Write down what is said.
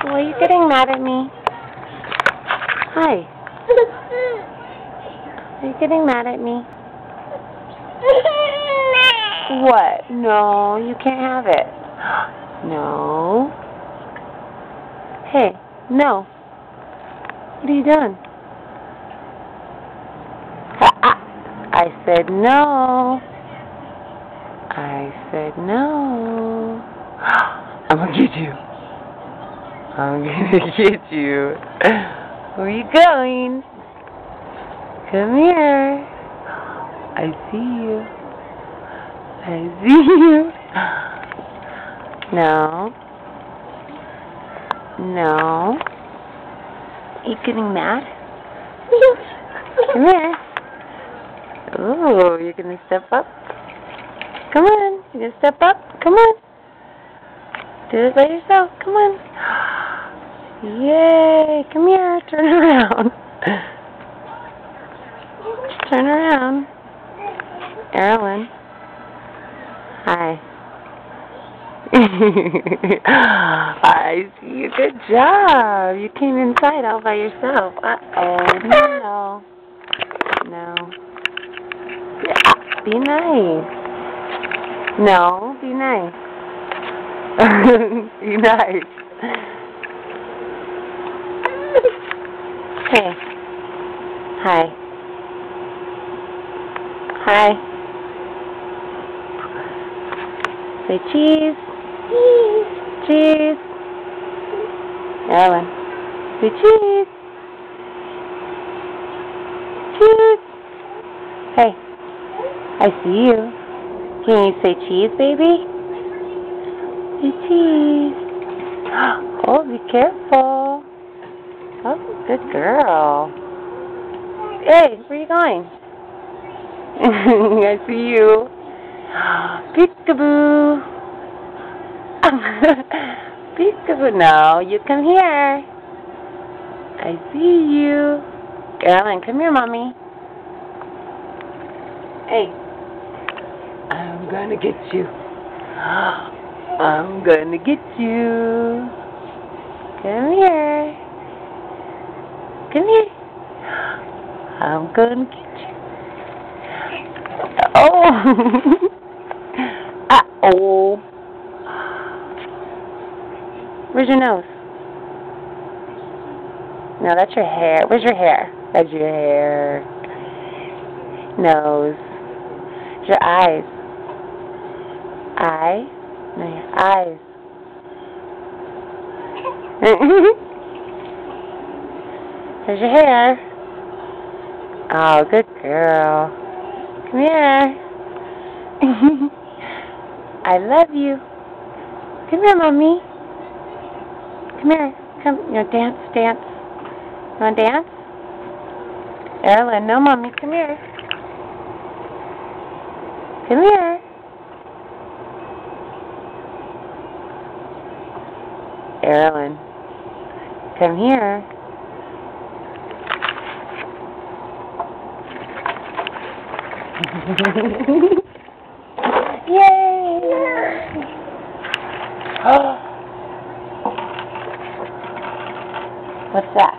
Why are you getting mad at me? Hi. Are you getting mad at me? What? No, you can't have it. No. Hey, no. What are you doing? I said no. I said no. I'm gonna get you. I'm gonna get you. Where are you going? Come here. I see you. I see you. No. No. Are you getting mad? Come here. Oh, you're gonna step up? Come on. You're gonna step up? Come on. Do it by yourself. Come on. Yay. Come here. Turn around. Turn around. Erlen. Hi. I see you. Good job. You came inside all by yourself. Uh-oh. No. No. Yeah. Be nice. No. Be nice. Be nice. Hey. Hi. Hi. Say cheese. Cheese. Cheese. Erlen. Say cheese. Cheese. Hey. I see you. Can you say cheese, baby? Say cheese. Oh, be careful. Oh, good girl. Hey, where are you going? I see you. Peekaboo. Peekaboo. No, you come here. I see you. Erlen, come here, Mommy. Hey. I'm gonna get you. I'm gonna get you. Come here. Come here. I'm gonna get you. Oh. Uh-oh. Where's your nose? No, that's your hair. Where's your hair? That's your hair. Nose. Your eyes. Eye. No, your eyes. There's your hair. Oh, good girl. Come here. I love you. Come here, Mommy. Come here. Come. You know, dance, dance. You want to dance? Erlen, no, Mommy. Come here. Come here. Erlen, come here. Yay! What's that?